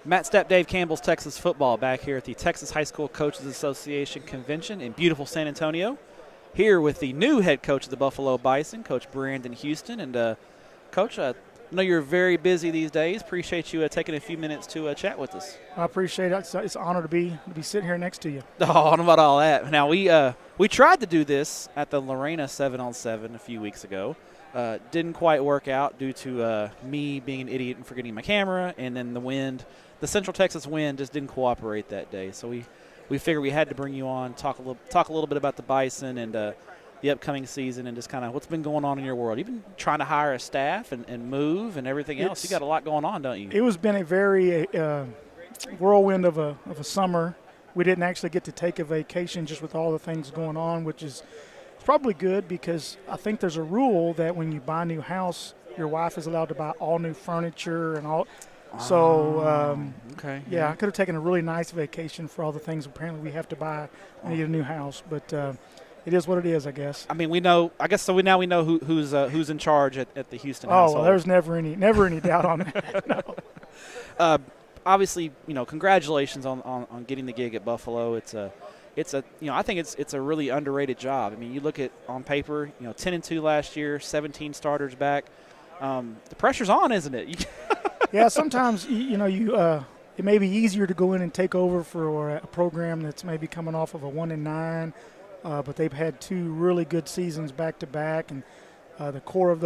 Matt Stepp, Dave Campbell's Texas football back here at the Texas High School Coaches Association Convention in beautiful San Antonio. Here with the new head coach of the Buffalo Bison, Coach Brandon Houston. And, Coach, I know you're very busy these days. Appreciate you taking a few minutes to chat with us. I appreciate it. It's an honor to be sitting here next to you. Oh, I don't know about all that. Now, we tried to do this at the Lorena 7-on-7 a few weeks ago. Didn't quite work out due to me being an idiot and forgetting my camera, and then the wind. The Central Texas wind just didn't cooperate that day. So we figured we had to bring you on, talk a little bit about the Bison and the upcoming season and just kind of what's been going on in your world. You've been trying to hire a staff and move and everything else. You got a lot going on, don't you? It has been a very whirlwind of a summer. We didn't actually get to take a vacation just with all the things going on, which is probably good because I think there's a rule that when you buy a new house, your wife is allowed to buy all new furniture and all. So, okay. Yeah, I could have taken a really nice vacation for all the things apparently we have to buy when we need a new house. But it is what it is, I guess. I mean, we know. I guess so. We now know who's in charge at the Houston household. Oh, well, there's never any doubt on that. No. Obviously, congratulations on getting the gig at Buffalo. It's a I think it's a really underrated job. I mean, you look at on paper, 10-2 last year, 17 starters back. The pressure's on, isn't it? Yeah, sometimes it may be easier to go in and take over for a program that's maybe coming off of a 1-9, but they've had two really good seasons back to back, and the core of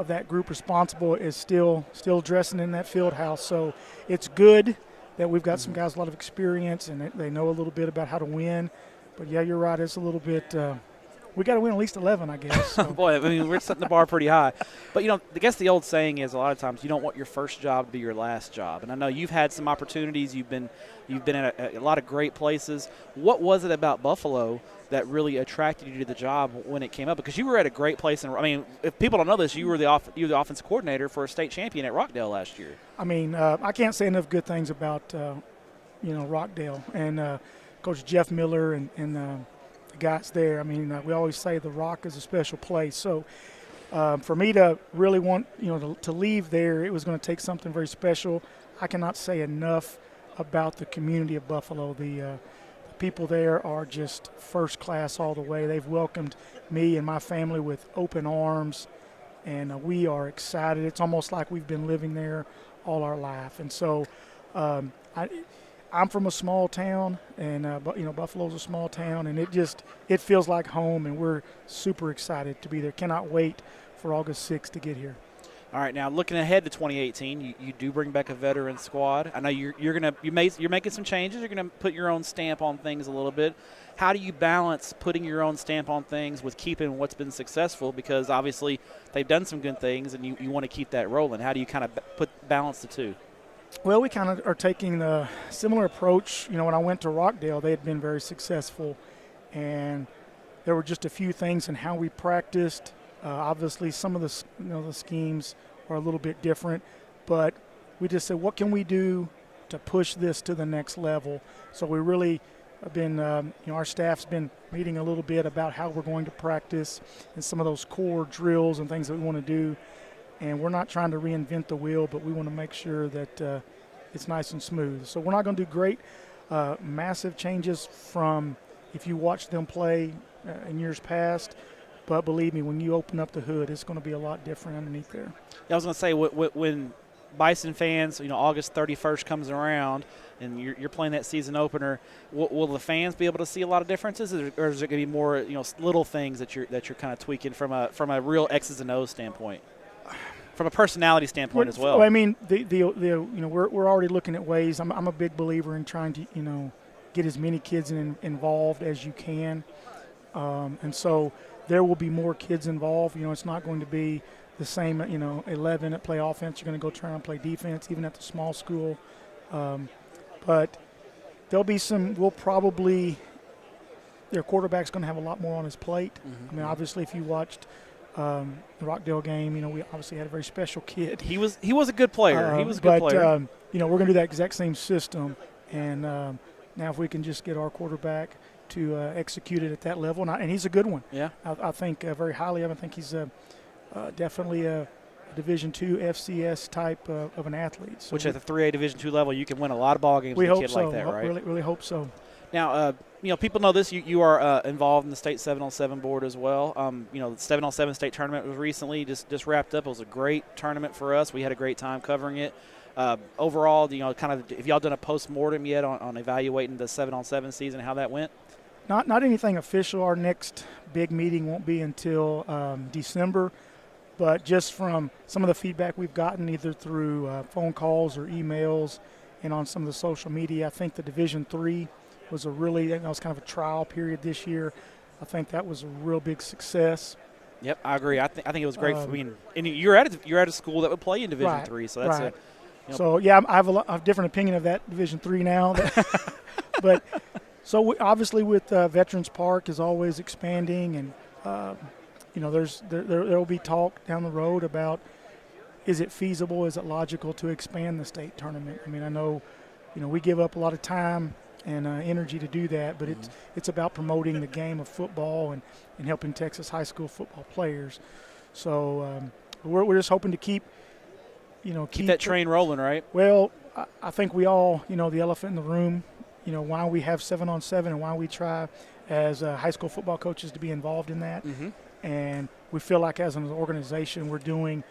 that group responsible is still dressing in that field house. So it's good that we've got some guys with a lot of experience and they know a little bit about how to win. But yeah, you're right. It's a little bit. We got to win at least 11, I guess. So. Boy, I mean, we're setting the bar pretty high. But, I guess the old saying is a lot of times you don't want your first job to be your last job. And I know you've had some opportunities. You've been at a lot of great places. What was it about Buffalo that really attracted you to the job when it came up? Because you were at a great place. And I mean, if people don't know this, you were the offensive coordinator for a state champion at Rockdale last year. I mean, I can't say enough good things about, Rockdale and Coach Jeff Miller and the guys there. I mean, we always say the Rock is a special place. So for me to really want, to leave there, it was going to take something very special. I cannot say enough about the community of Buffalo. The people there are just first class all the way. They've welcomed me and my family with open arms, and we are excited. It's almost like we've been living there all our life. And so I'm from a small town, and Buffalo's a small town, and it feels like home, and we're super excited to be there. Cannot wait for August 6th to get here. All right, now looking ahead to 2018, you do bring back a veteran squad. I know you're making some changes. You're gonna put your own stamp on things a little bit. How do you balance putting your own stamp on things with keeping what's been successful? Because obviously they've done some good things, and you want to keep that rolling. How do you kind of balance the two? Well, we kind of are taking a similar approach. When I went to Rockdale, they had been very successful, and there were just a few things in how we practiced. Obviously, some of the schemes are a little bit different, but we just said, what can we do to push this to the next level? So we really have been, our staff's been meeting a little bit about how we're going to practice and some of those core drills and things that we want to do. And we're not trying to reinvent the wheel, but we want to make sure that it's nice and smooth. So we're not going to do great, massive changes from if you watch them play in years past. But believe me, when you open up the hood, it's going to be a lot different underneath there. I was going to say, when Bison fans, August 31st comes around and you're playing that season opener, will the fans be able to see a lot of differences, or is it going to be more, little things that you're kind of tweaking from a real X's and O's standpoint? From a personality standpoint as well. I mean, we're already looking at ways. I'm a big believer in trying to get as many kids involved as you can, and so there will be more kids involved. It's not going to be the same. 11 that play offense. You're going to go try and play defense, even at the small school. But there'll be some. Their quarterback's going to have a lot more on his plate. Mm-hmm. I mean, obviously, if you watched the Rockdale game, we obviously had a very special kid. He was a good player. He was a good player. We're going to do that exact same system, and now if we can just get our quarterback to execute it at that level, and he's a good one. Yeah, I think very highly of him. I think he's definitely a Division II FCS type of an athlete. So Which at the 3A Division II level, you can win a lot of ball games we with a hope kid so. like that, right? Really hope so. Now, people know this. You are involved in the state 7-on-7 board as well. The 7-on-7 state tournament was recently just wrapped up. It was a great tournament for us. We had a great time covering it. Overall, kind of, have y'all done a post-mortem yet on evaluating the 7-on-7 season and how that went? Not anything official. Our next big meeting won't be until December. But just from some of the feedback we've gotten, either through phone calls or emails and on some of the social media, I think the Division III was that was kind of a trial period this year. I think that was a real big success. Yep, I agree. I think it was great. And you're at a school that would play in Division III, so that's right. So yeah, I have a different opinion of that Division III now. But so obviously with Veterans Park is always expanding, and there will be talk down the road about, is it feasible, is it logical to expand the state tournament? I mean, I know, we give up a lot of time and energy to do that, but it's about promoting the game of football and helping Texas high school football players. So we're just hoping to keep that train rolling, right? Well, I think we all, the elephant in the room, why we have 7-on-7 and why we try as high school football coaches to be involved in that. Mm-hmm. And we feel like as an organization we're doing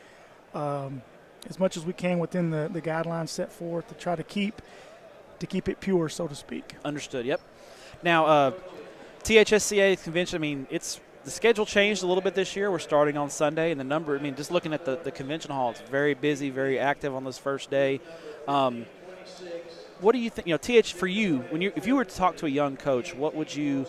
as much as we can within the guidelines set forth to try to keep it pure, so to speak. Understood, yep. Now, THSCA convention, the schedule changed a little bit this year. We're starting on Sunday, and just looking at the convention hall, it's very busy, very active on this first day. What do you think, for you, if you were to talk to a young coach, what would you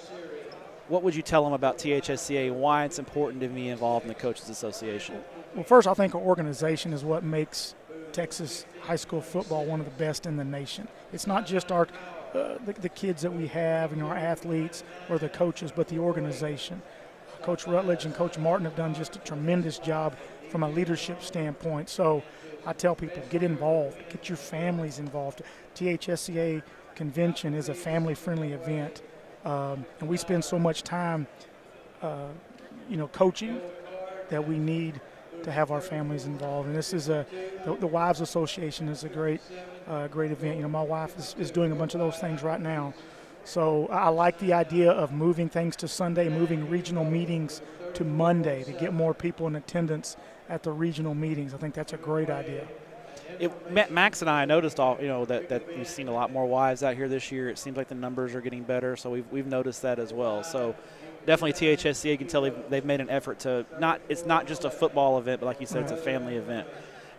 tell them about THSCA and why it's important to be involved in the Coaches Association? Well, first, I think our organization is what makes Texas high school football one of the best in the nation. It's not just the kids that we have, our athletes or the coaches, but the organization. Coach Rutledge and Coach Martin have done just a tremendous job from a leadership standpoint. So I tell people, get involved, get your families involved. THSCA convention is a family-friendly event. And we spend so much time, coaching that we need to have our families involved. And this is the Wives Association is a great event. My wife is doing a bunch of those things right now. So I like the idea of moving things to Sunday, moving regional meetings to Monday to get more people in attendance at the regional meetings. I think that's a great idea. Max and I noticed that we've seen a lot more wives out here this year. It seems like the numbers are getting better, so we've noticed that as well. So definitely THSCA can tell they've made an effort to it's not just a football event, but like you said, it's a family event.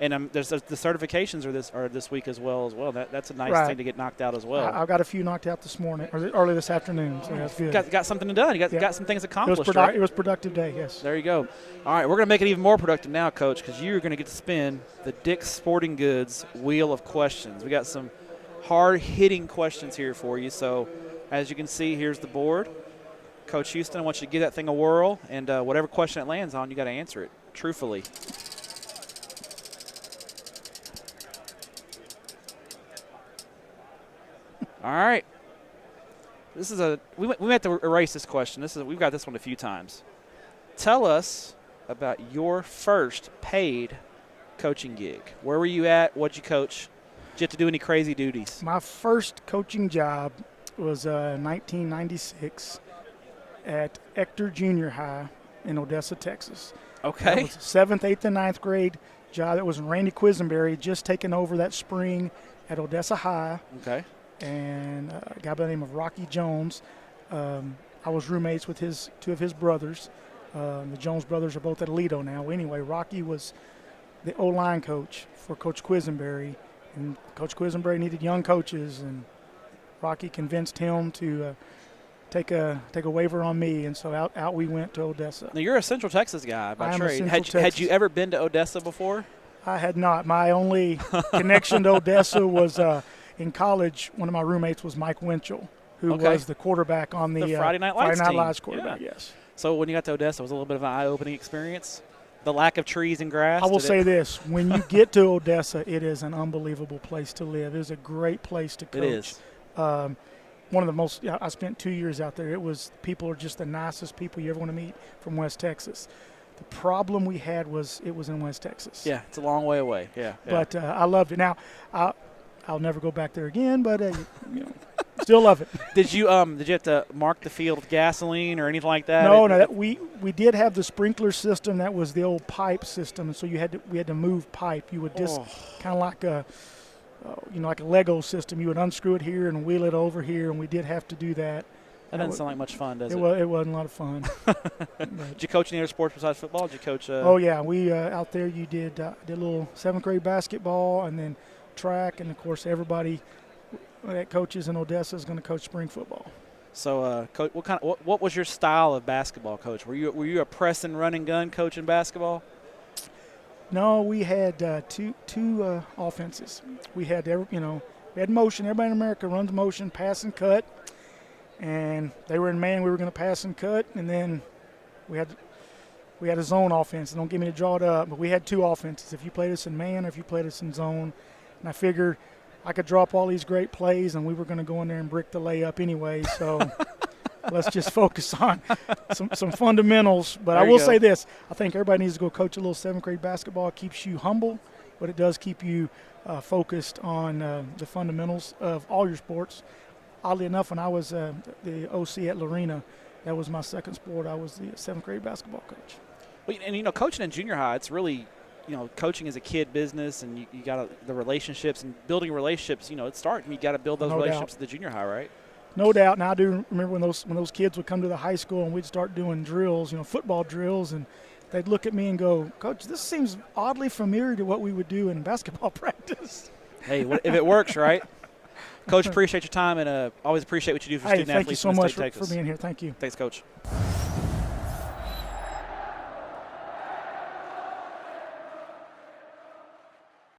And there's the certifications are this week as well. That's a nice thing to get knocked out as well. I've got a few knocked out this morning or early this afternoon, so that's good. Got something done. You got some things accomplished. It was a productive day. Yes. There you go. All right, we're going to make it even more productive now, Coach, because you're going to get to spin the Dick's Sporting Goods Wheel of Questions. We got some hard-hitting questions here for you. So, as you can see, here's the board. Coach Houston, I want you to give that thing a whirl, and whatever question it lands on, you got to answer it truthfully. All right. This is we have to erase this question. We've got this one a few times. Tell us about your first paid coaching gig. Where were you at? What'd you coach? Did you have to do any crazy duties? My first coaching job was 1996 at Ector Junior High in Odessa, Texas. Okay. That was 7th, 8th, and 9th grade job. That was Randy Quisenberry just taking over that spring at Odessa High. Okay. And a guy by the name of Rocky Jones. I was roommates with two of his brothers. The Jones brothers are both at Aledo now. Anyway, Rocky was the O-line coach for Coach Quisenberry, and Coach Quisenberry needed young coaches, and Rocky convinced him to take a waiver on me, and so out we went to Odessa. Now, you're a Central Texas guy by trade. Had you ever been to Odessa before? I had not. My only connection to Odessa was in college. One of my roommates was Mike Winchell, who was the quarterback on the Friday Night Lights quarterback. Yeah. Yes. So when you got to Odessa, it was a little bit of an eye-opening experience? The lack of trees and grass? I will say this. When you get to Odessa, it is an unbelievable place to live. It is a great place to coach. It is. One of the most – I spent 2 years out there. People are just the nicest people you ever want to meet from West Texas. The problem we had was it was in West Texas. Yeah, it's a long way away. Yeah. But I loved it. Now, I'll never go back there again, but still love it. Did you have to mark the field with gasoline or anything like that? No. We did have the sprinkler system. That was the old pipe system, and so we had to move pipe. You would just kind of like like a Lego system. You would unscrew it here and wheel it over here, and we did have to do that. That doesn't sound like much fun, does it? It wasn't a lot of fun. Did you coach any other sports besides football? Did you coach? Oh yeah, we out there. You did a little 7th grade basketball, and then track, and of course everybody that coaches in Odessa is going to coach spring football. So, Coach, what was your style of basketball, Coach? Were you a press and run and gun coach in basketball? No, we had two offenses. We had we had motion. Everybody in America runs motion, pass and cut. And they were in man. We were going to pass and cut, and then we had a zone offense. Don't get me to draw it up, but we had 2 offenses. If you played us in man or if you played us in zone, and I figured I could drop all these great plays, and we were going to go in there and brick the layup anyway. So let's just focus on some fundamentals. But I will say this: I think everybody needs to go coach a little 7th grade basketball. It keeps you humble, but it does keep you focused on the fundamentals of all your sports. Oddly enough, when I was the OC at Lorena, that was my second sport. I was the 7th grade basketball coach. Well, and coaching in junior high, it's really, coaching is a kid business, and you got the relationships and building relationships. It starts. You got to build those relationships at the junior high, right? No doubt. And I do remember when those kids would come to the high school and we'd start doing drills, football drills, and they'd look at me and go, "Coach, this seems oddly familiar to what we would do in basketball practice." Hey, if it works, right? Coach, appreciate your time, and always appreciate what you do for student athletes in the state of Texas. Thank you so much for being here. Thank you. Thanks, Coach.